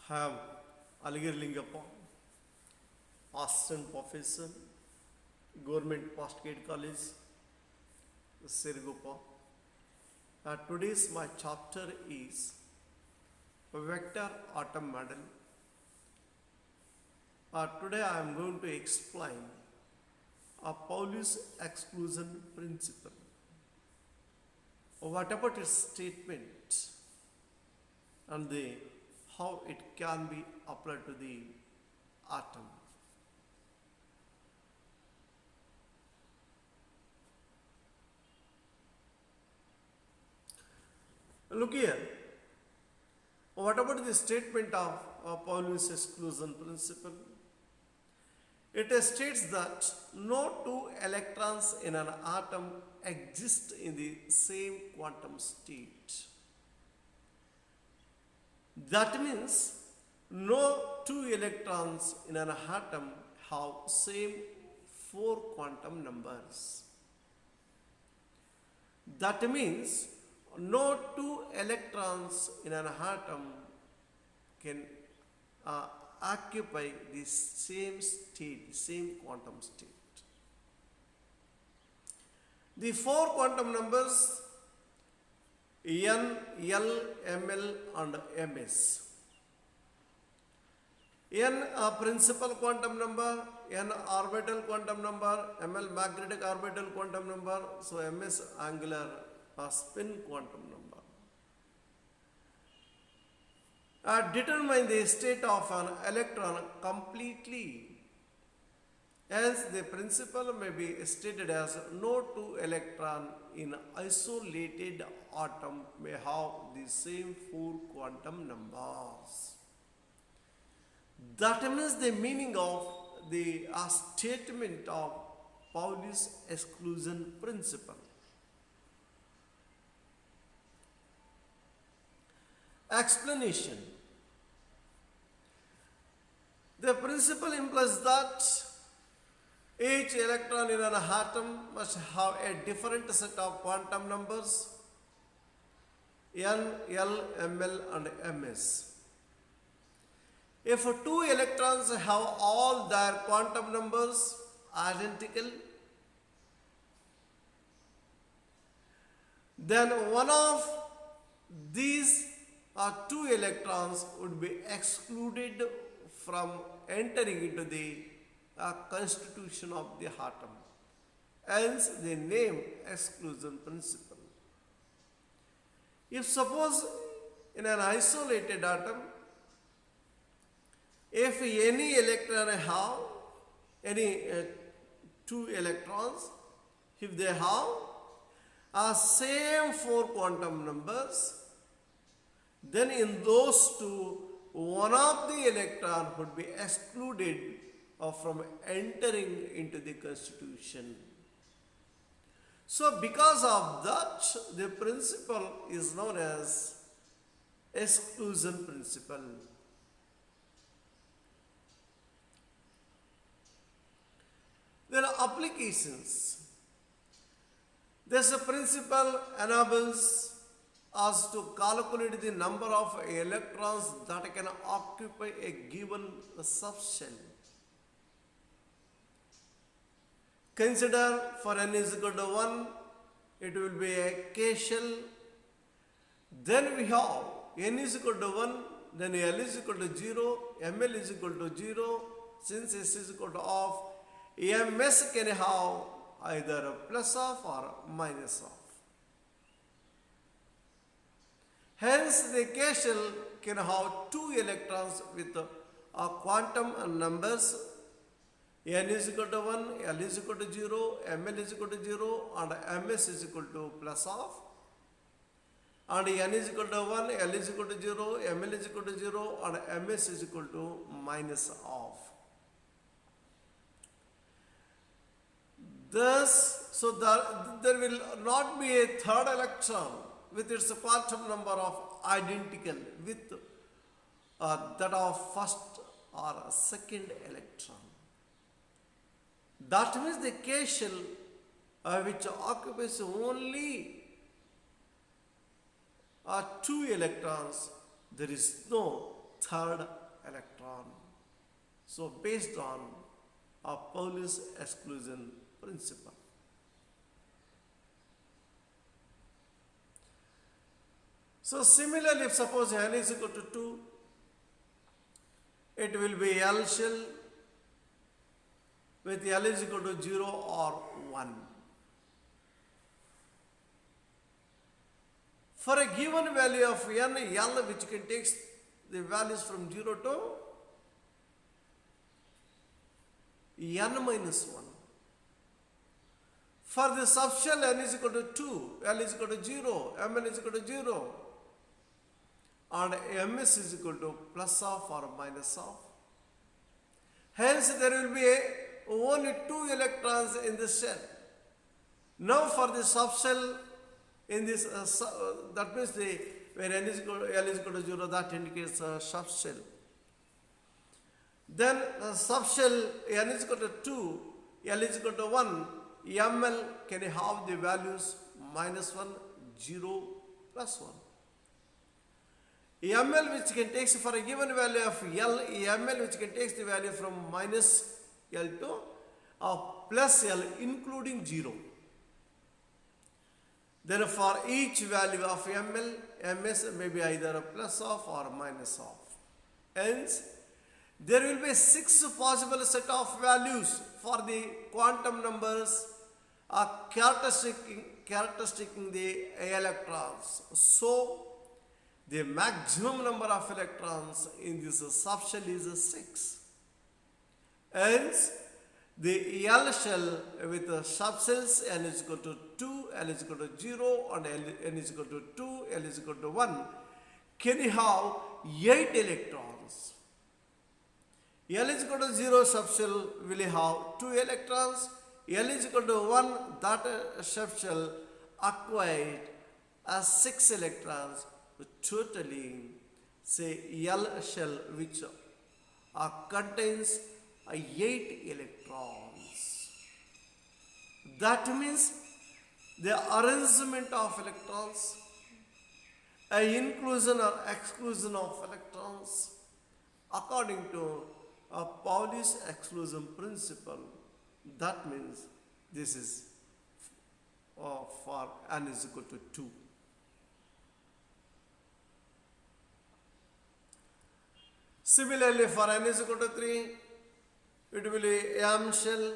have Aligiri Lingappa, assistant professor, Government Postgrad College, Sirigupa. Today's my chapter is Vector Atom Model. Today I am going to explain a Pauli's exclusion principle. What about its statement and how it can be applied to the atom? Look here. What about the statement of Pauli's exclusion principle? It states that no two electrons in an atom exist in the same quantum state. That means no two electrons in an atom have same four quantum numbers. That means no two electrons in an atom can occupy the same state, same quantum state. The four quantum numbers N, L, Ml and Ms. N principal quantum number, N orbital quantum number, Ml magnetic orbital quantum number, so Ms angular spin quantum number. Determine the state of an electron completely. Hence, the principle may be stated as no two electron in isolated atom may have the same four quantum numbers. That means the meaning of the statement of Pauli's exclusion principle. Explanation. The principle implies that each electron in an atom must have a different set of quantum numbers N, L, Ml and Ms. If two electrons have all their quantum numbers identical, then one of these two electrons would be excluded from entering into the constitution of the atom. Hence, the name exclusion principle. If suppose in an isolated atom, if any electron have any two electrons, if they have same four quantum numbers, then in those two, one of the electron would be excluded from entering into the constitution. So because of that, the principle is known as exclusion principle. There are applications. This principle enables us to calculate the number of electrons that can occupy a given subshell. Consider for n is equal to 1, it will be a K shell. Then we have n is equal to 1, then L is equal to 0, Ml is equal to 0. Since S is equal to off, Ms can have either plus of or minus of. Hence, the K shell can have two electrons with quantum numbers N is equal to 1, L is equal to 0, Ml is equal to 0 and Ms is equal to plus of. And N is equal to 1, L is equal to 0, Ml is equal to 0 and Ms is equal to minus of. Thus, so there will not be a third electron with its quantum number of identical with that of first or second electron. That means the K shell which occupies only two electrons, there is no third electron. So based on a Pauli's exclusion principle. So similarly, if suppose n is equal to 2, it will be L shell with L is equal to 0 or 1. For a given value of n, L which can take the values from 0 to n minus 1. For the subshell n is equal to 2, L is equal to 0, Mn is equal to 0, and Ms is equal to plus of or minus of. Hence, there will be only 2 electrons in this shell. Now, for the subshell, in this that means where L is equal to 0, that indicates a subshell. Then subshell n is equal to 2, L is equal to 1, ML can have the values minus 1, 0, plus 1. ML which can take for a given value of L, ML which can take the value from minus L to plus L including 0. Then for each value of ML, MS may be either a plus of or minus of. Hence, there will be 6 possible set of values for the quantum numbers characteristic the electrons. So, the maximum number of electrons in this subshell is 6. Hence, the L shell with the subshells n is equal to 2, L is equal to 0, and n is equal to 2, L is equal to 1 can have 8 electrons. L is equal to 0 subshell will have 2 electrons. L is equal to 1, that subshell acquired 6 electrons, totally say L shell which contains 8 electrons. That means the arrangement of electrons, inclusion or exclusion of electrons according to Pauli's exclusion principle. That means this is for n is equal to 2. Similarly, for n is equal to 3, it will be M shell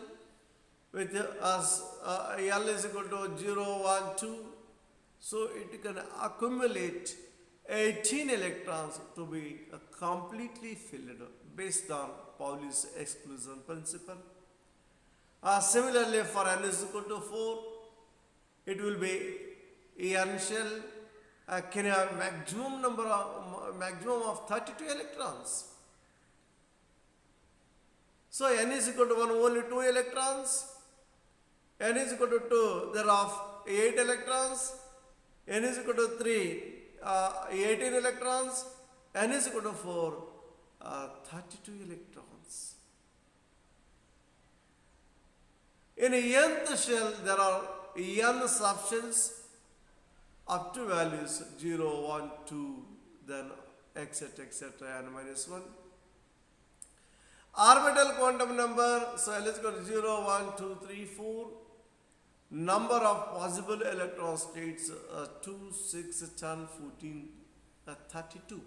with L is equal to 0, 1, 2. So it can accumulate 18 electrons to be completely filled based on Pauli's exclusion principle. Similarly, for n is equal to 4, it will be N shell can have maximum of 32 electrons. So n is equal to 1, only 2 electrons. N is equal to 2, there are 8 electrons. N is equal to 3, 18 electrons. N is equal to 4, 32 electrons. In a nth shell, there are n subshells up to values 0, 1, 2, then etc. n minus 1. Orbital quantum number, so let's go to 0, 1, 2, 3, 4. Number of possible electron states 2, 6, 10, 14, 32.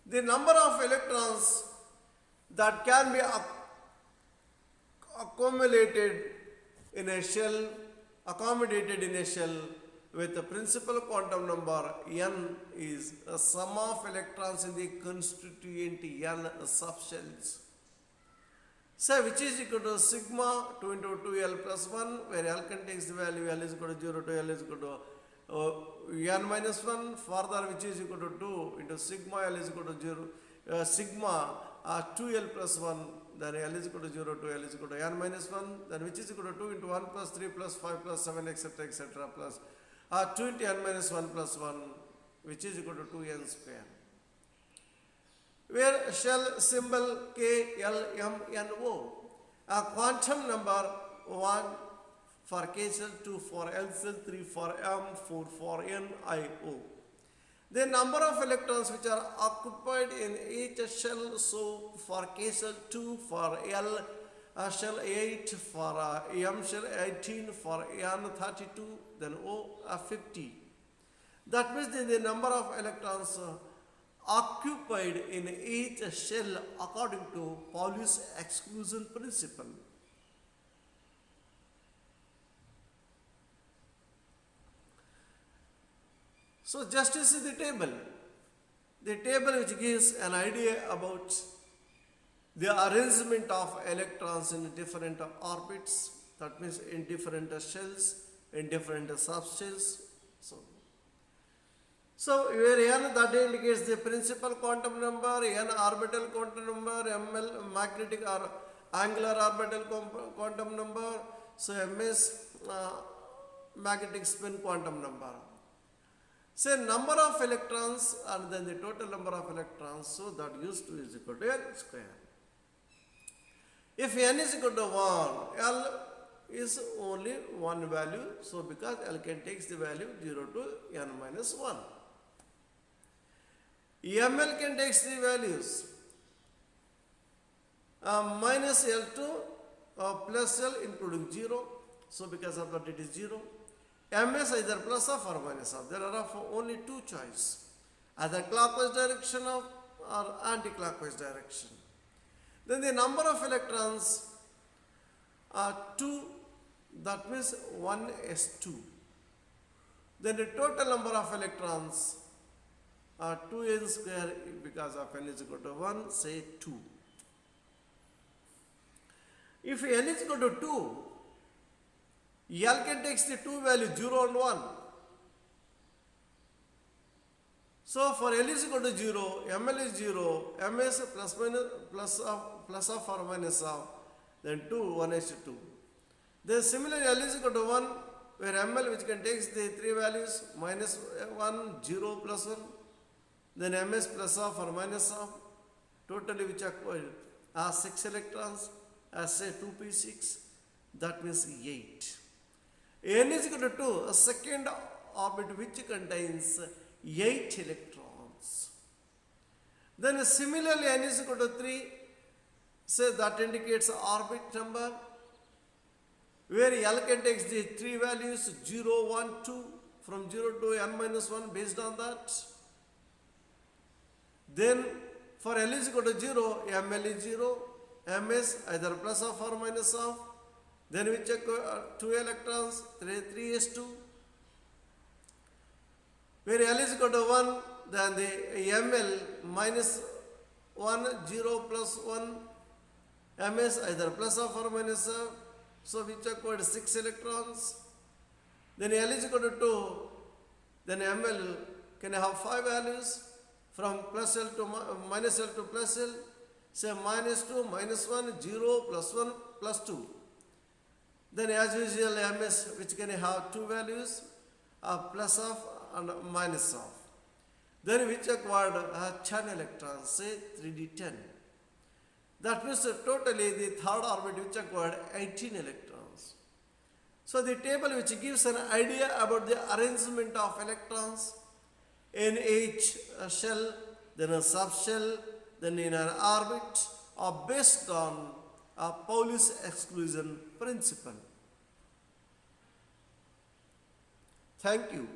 The number of electrons that can be accommodated in a shell with the principal quantum number n is a sum of electrons in the constituent n subshells. So which is equal to sigma 2 into 2L plus 1, where L contains the value L is equal to 0 to L is equal to n minus 1, further which is equal to 2 into sigma L is equal to 0, sigma 2L plus 1, then L is equal to 0 to L is equal to n minus 1, then which is equal to 2 into 1 plus 3 plus 5 plus 7 etc. plus 2 into n minus 1 plus 1, which is equal to 2n square. Where shell symbol K, L, M, N, O. a quantum number 1 for K cell, 2 for L cell, 3 for M, 4 for N, I, O. The number of electrons which are occupied in each shell, so for K cell 2, for L shell 8, for M shell 18, for N 32, then O 50. That means the number of electrons occupied in each shell according to Pauli's exclusion principle. So just to see the table which gives an idea about the arrangement of electrons in different orbits, that means in different shells, in different subshells. So where n, that indicates the principal quantum number, n orbital quantum number, ml magnetic or angular orbital quantum number, so ms magnetic spin quantum number. Say number of electrons and then the total number of electrons, so that U2 is equal to N square. If N is equal to 1, L is only one value, so because L can take the value 0 to N minus 1. ML can take the values minus L to plus L including 0, so because of that it is 0. MS either plus of or minus of. There are only two choices, either clockwise direction or anti-clockwise direction. Then the number of electrons are 2, that means 1s2. Then the total number of electrons are 2n square, because of n is equal to 1, say 2. If n is equal to 2, L can take the two values 0 and 1. So for L is equal to 0, ML is 0, MS plus of or minus of, then 2, 1s2. Then similarly L is equal to 1, where ML which can take the three values minus 1, 0, plus 1, then MS plus of or minus of, totally which are 6 electrons, as say 2p6, that means 8. N is equal to 2, a second orbit which contains 8 electrons. Then similarly N is equal to 3, say that indicates orbit number, where L can take the three values 0, 1, 2, from 0 to N minus 1 based on that. Then for L is equal to 0, ML is 0, MS either plus of or minus of. Then we check 2 electrons, 3s2. Where L is equal to 1, then the ML minus 1, 0, plus 1, MS either plus of or minus of. So we check 6 electrons. Then L is equal to 2, then ML can have 5 values from plus L to minus L to plus L. Say minus 2, minus 1, 0, plus 1, plus 2. Then as usual MS which can have two values, plus of and minus of. Then we check what 10 electrons, say 3d10. That means totally the third orbit we check what 18 electrons. So the table which gives an idea about the arrangement of electrons in each shell, then a subshell, then in an orbit, are based on Pauli's exclusion principle. Thank you.